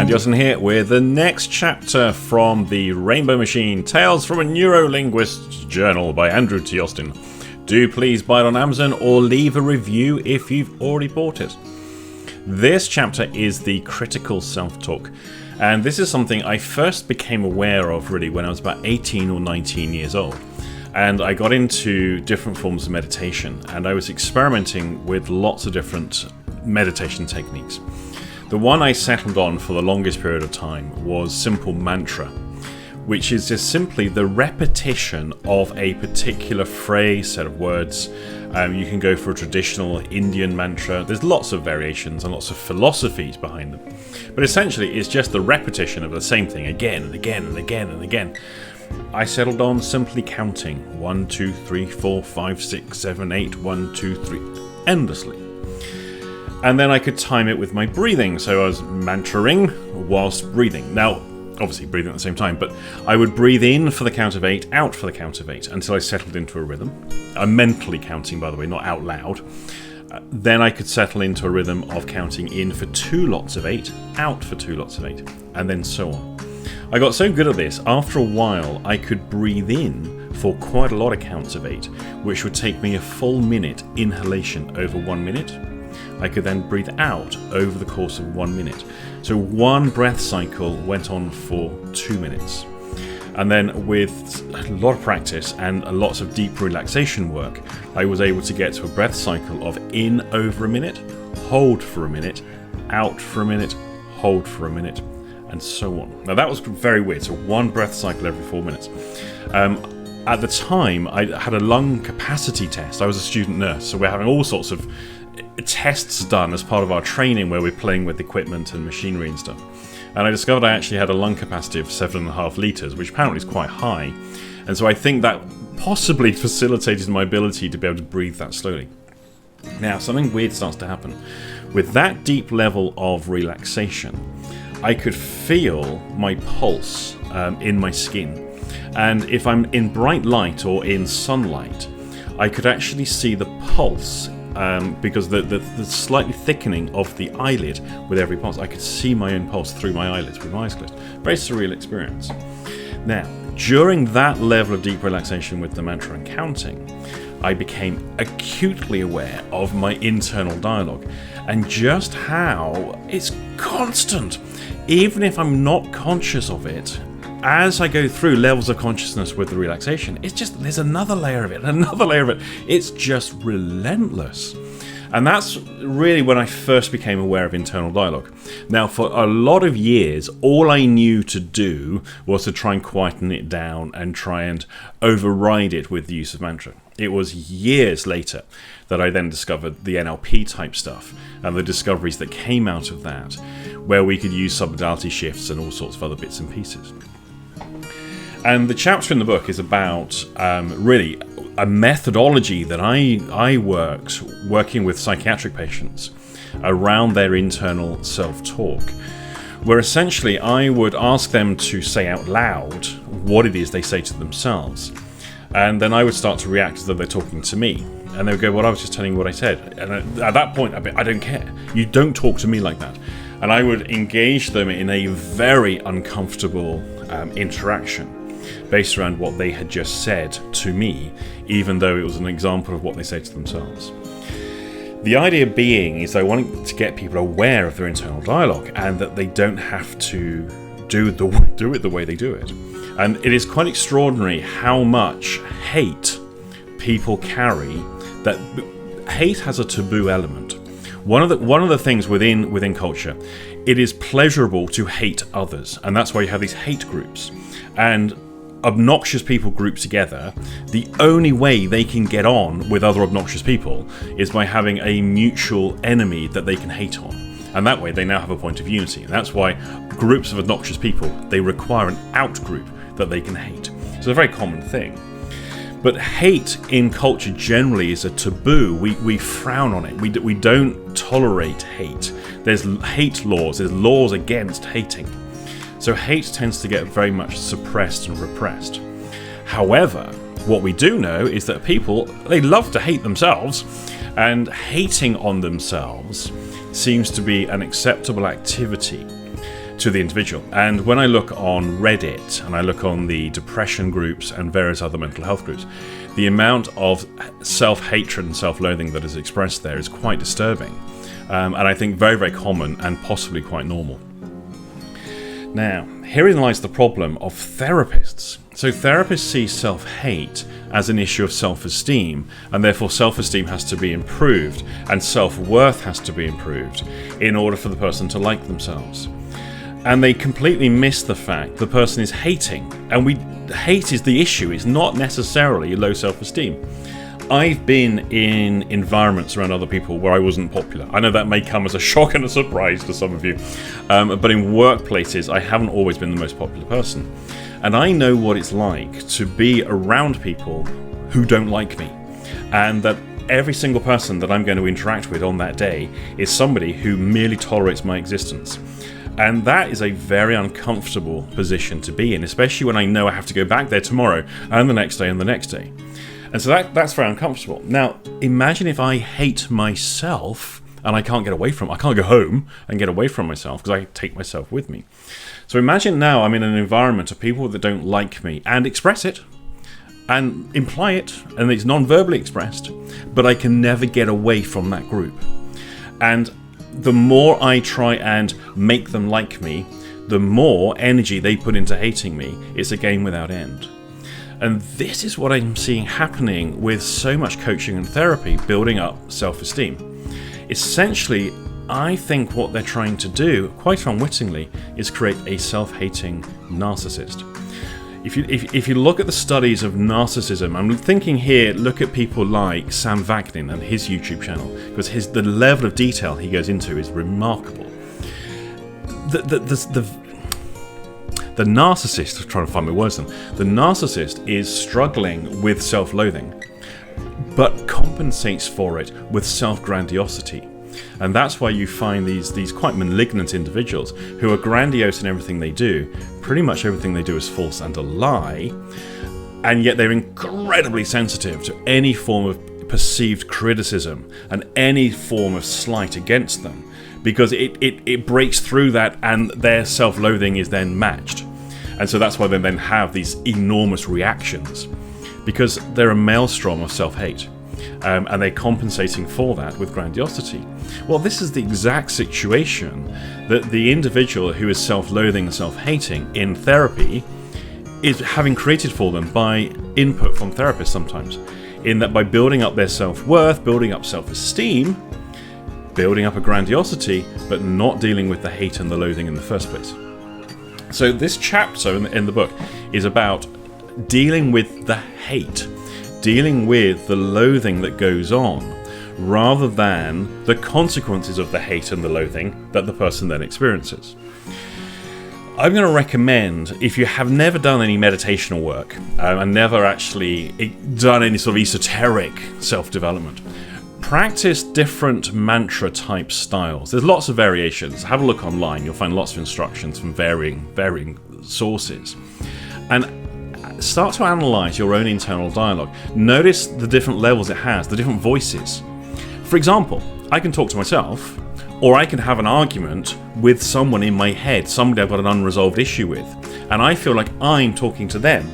Andy Austin here with the next chapter from the Rainbow Machine, Tales from a Neurolinguist's Journal by Andrew T. Austin. Do please buy it on Amazon or leave a review if you've already bought it. This chapter is the critical self-talk, and this is something I first became aware of really when I was about 18 or 19 years old. And I got into different forms of meditation, and I was experimenting with lots of different meditation techniques. The one I settled on for the longest period of time was simple mantra, which is just simply the repetition of a particular phrase, set of words. You can go for a traditional Indian mantra. There's lots of variations and lots of philosophies behind them. But essentially, it's just the repetition of the same thing again and again and again and again. I settled on simply counting 1, 2, 3, 4, 5, 6, 7, 8, 1, 2, 3, endlessly. And then I could time it with my breathing, so I was mantraing whilst breathing. Now, obviously breathing at the same time, but I would breathe in for the count of 8, out for the count of 8, until I settled into a rhythm. I'm mentally counting, by the way, not out loud. Then I could settle into a rhythm of counting in for 2 lots of 8, out for 2 lots of 8, and then so on. I got so good at this, after a while I could breathe in for quite a lot of counts of 8, which would take me a full minute inhalation over 1 minute. I could then breathe out over the course of 1 minute. So one breath cycle went on for 2 minutes. And then with a lot of practice and lots of deep relaxation work, I was able to get to a breath cycle of in over a minute, hold for a minute, out for a minute, hold for a minute, and so on. Now that was very weird, so one breath cycle every 4 minutes. At the time, I had a lung capacity test. I was a student nurse, so we're having all sorts of tests done as part of our training where we're playing with equipment and machinery and stuff. And I discovered I actually had a lung capacity of 7.5 litres, which apparently is quite high. And so I think that possibly facilitated my ability to be able to breathe that slowly. Now, something weird starts to happen. With that deep level of relaxation, I could feel my pulse in my skin. And if I'm in bright light or in sunlight, I could actually see the pulse because the slightly thickening of the eyelid with every pulse. I could see my own pulse through my eyelids with my eyes closed. Very surreal experience. Now, during that level of deep relaxation with the mantra and counting, I became acutely aware of my internal dialogue and just how it's constant. Even if I'm not conscious of it, as I go through levels of consciousness with the relaxation, it's just, there's another layer of it, another layer of it. It's just relentless. And that's really when I first became aware of internal dialogue. Now, for a lot of years, all I knew to do was to try and quieten it down and try and override it with the use of mantra. It was years later that I then discovered the NLP type stuff and the discoveries that came out of that, where we could use submodality shifts and all sorts of other bits and pieces. And the chapter in the book is about really a methodology that I worked working with psychiatric patients around their internal self-talk, where essentially I would ask them to say out loud what it is they say to themselves. And then I would start to react as though they're talking to me. And they would go, well, I was just telling you what I said. And at that point, I don't care. You don't talk to me like that. And I would engage them in a very uncomfortable interaction based around what they had just said to me, even though it was an example of what they say to themselves. The idea being is I want to get people aware of their internal dialogue and that they don't have to do it the way they do it. And it is quite extraordinary how much hate people carry. That hate has a taboo element. One of the things within culture, it is pleasurable to hate others, and that's why you have these hate groups. And obnoxious people grouped together, the only way they can get on with other obnoxious people is by having a mutual enemy that they can hate on. And that way they now have a point of unity. And that's why groups of obnoxious people, they require an out-group that they can hate. It's a very common thing. But hate in culture generally is a taboo. We frown on it. We don't tolerate hate. There's hate laws. There's laws against hating. So hate tends to get very much suppressed and repressed. However, what we do know is that people, they love to hate themselves, and hating on themselves seems to be an acceptable activity to the individual. And when I look on Reddit and I look on the depression groups and various other mental health groups, the amount of self-hatred and self-loathing that is expressed there is quite disturbing. And I think very, very common and possibly quite normal. Now, herein lies the problem of therapists. So therapists see self-hate as an issue of self-esteem, and therefore self-esteem has to be improved, and self-worth has to be improved in order for the person to like themselves. And they completely miss the fact the person is hating, and hate is the issue. It's not necessarily low self-esteem. I've been in environments around other people where I wasn't popular. I know that may come as a shock and a surprise to some of you, but in workplaces I haven't always been the most popular person. And I know what it's like to be around people who don't like me, and that every single person that I'm going to interact with on that day is somebody who merely tolerates my existence. And that is a very uncomfortable position to be in, especially when I know I have to go back there tomorrow and the next day and the next day. And so that's very uncomfortable. Now, imagine if I hate myself and I can't get away from it. I can't go home and get away from myself because I take myself with me. So imagine now I'm in an environment of people that don't like me and express it and imply it, and it's non-verbally expressed, but I can never get away from that group. And the more I try and make them like me, the more energy they put into hating me. It's a game without end. And this is what I'm seeing happening with so much coaching and therapy, building up self-esteem. Essentially, I think what they're trying to do, quite unwittingly, is create a self-hating narcissist. If you look at the studies of narcissism, I'm thinking here, look at people like Sam Vaknin and his YouTube channel, because the level of detail he goes into is remarkable. The narcissist, I'm trying to find my words then, the narcissist is struggling with self-loathing, but compensates for it with self-grandiosity. And that's why you find these quite malignant individuals who are grandiose in everything they do. Pretty much everything they do is false and a lie, and yet they're incredibly sensitive to any form of perceived criticism and any form of slight against them, because it breaks through that and their self-loathing is then matched. And so that's why they then have these enormous reactions, because they're a maelstrom of self-hate. And they're compensating for that with grandiosity. Well, this is the exact situation that the individual who is self-loathing and self-hating in therapy is having created for them by input from therapists sometimes, in that by building up their self-worth, building up self-esteem, building up a grandiosity, but not dealing with the hate and the loathing in the first place. So this chapter in the book is about dealing with the hate, dealing with the loathing that goes on, rather than the consequences of the hate and the loathing that the person then experiences. I'm going to recommend, if you have never done any meditational work and never actually done any sort of esoteric self-development, practice different mantra type styles. There's lots of variations. Have a look online. You'll find lots of instructions from varying sources. And start to analyze your own internal dialogue. Notice the different levels it has, the different voices. For example, I can talk to myself, or I can have an argument with someone in my head, somebody I've got an unresolved issue with, and I feel like I'm talking to them,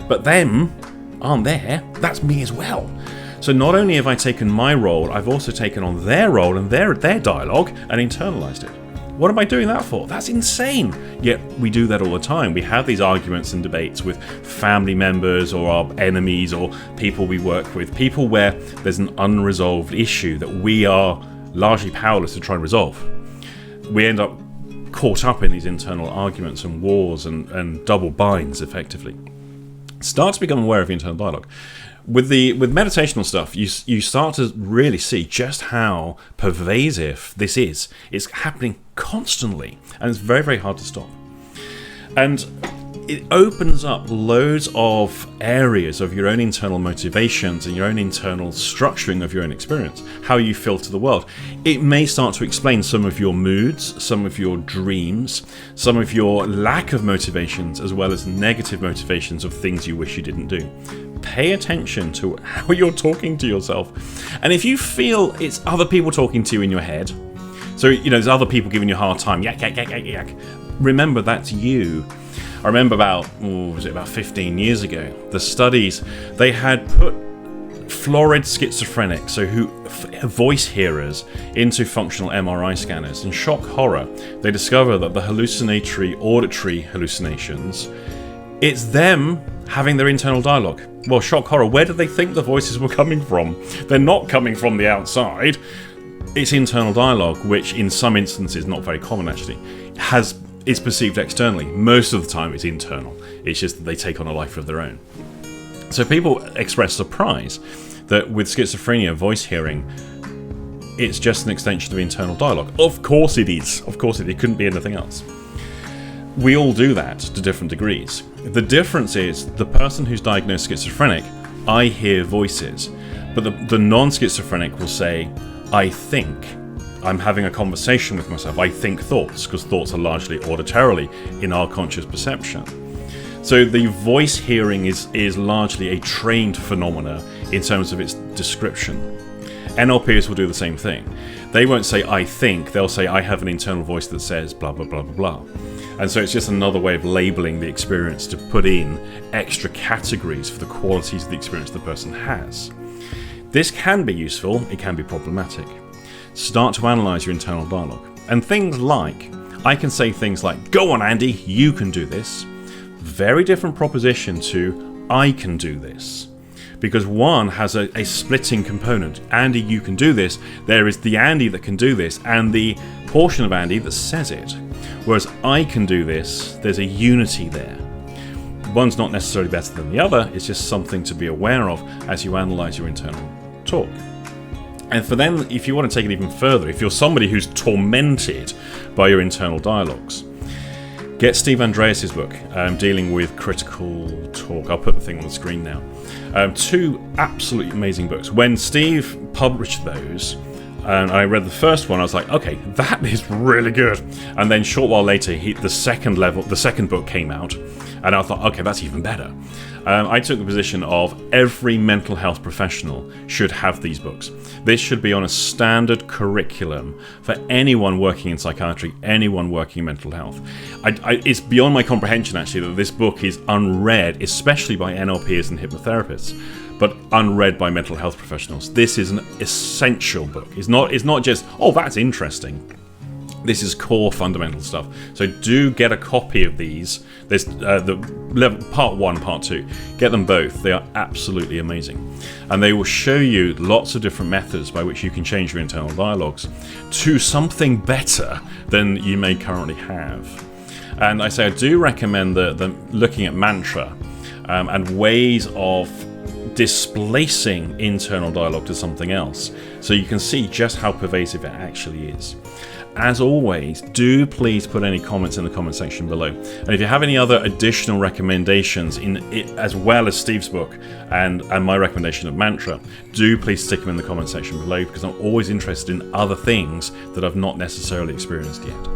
but them aren't there. That's me as well. So not only have I taken my role, I've also taken on their role and their dialogue and internalized it. What am I doing that for? That's insane. Yet we do that all the time. We have these arguments and debates with family members or our enemies or people we work with, people where there's an unresolved issue that we are largely powerless to try and resolve. We end up caught up in these internal arguments and wars and double binds, effectively. Start to become aware of the internal dialogue. With meditational stuff, you start to really see just how pervasive this is. It's happening constantly, and it's very, very hard to stop. And it opens up loads of areas of your own internal motivations and your own internal structuring of your own experience, how you filter the world. It may start to explain some of your moods, some of your dreams, some of your lack of motivations, as well as negative motivations of things you wish you didn't do. Pay attention to how you're talking to yourself. And if you feel it's other people talking to you in your head, so there's other people giving you a hard time, yak, yak, yak, yak, yak, remember, that's you. I remember about 15 years ago, the studies, they had put florid schizophrenics, so voice hearers, into functional MRI scanners. And shock horror, they discover that the hallucinatory auditory hallucinations, it's them having their internal dialogue. Well, shock horror, where did they think the voices were coming from? They're not coming from the outside. It's internal dialogue, which in some instances, not very common actually, is perceived externally. Most of the time it's internal. It's just that they take on a life of their own. So people express surprise that with schizophrenia, voice hearing, it's just an extension of internal dialogue. Of course it is. Of course it couldn't be anything else. We all do that to different degrees. The difference is the person who's diagnosed schizophrenic, I hear voices. But the non-schizophrenic will say, I think. I'm having a conversation with myself. I think thoughts, because thoughts are largely auditorily in our conscious perception. So the voice hearing is largely a trained phenomena in terms of its description. NLPers will do the same thing. They won't say, I think, they'll say, I have an internal voice that says blah, blah, blah, blah, blah. And so it's just another way of labeling the experience to put in extra categories for the qualities of the experience the person has. This can be useful, it can be problematic. Start to analyze your internal dialogue. And things like, I can say things like, go on Andy, you can do this. Very different proposition to, I can do this. Because one has a splitting component. Andy, you can do this. There is the Andy that can do this, and the portion of Andy that says it. Whereas I can do this, there's a unity there. One's not necessarily better than the other, it's just something to be aware of as you analyze your internal talk. And for then, if you want to take it even further, if you're somebody who's tormented by your internal dialogues, get Steve Andreas' book, dealing with critical talk. I'll put the thing on the screen now. Two absolutely amazing books. When Steve published those, and I read the first one, I was like, okay, that is really good. And then a short while later, the second book came out, and I thought, okay, that's even better. I took the position of every mental health professional should have these books. This should be on a standard curriculum for anyone working in psychiatry, anyone working in mental health. It's beyond my comprehension, actually, that this book is unread, especially by NLPers and hypnotherapists, but unread by mental health professionals. This is an essential book. It's not just, oh, that's interesting. This is core fundamental stuff. So do get a copy of these. There's part 1, part 2. Get them both. They are absolutely amazing. And they will show you lots of different methods by which you can change your internal dialogues to something better than you may currently have. And I do recommend the looking at mantra and ways of displacing internal dialogue to something else, so you can see just how pervasive it actually is. As always, do please put any comments in the comment section below. And if you have any other additional recommendations in it, as well as Steve's book and my recommendation of mantra, do please stick them in the comment section below, because I'm always interested in other things that I've not necessarily experienced yet.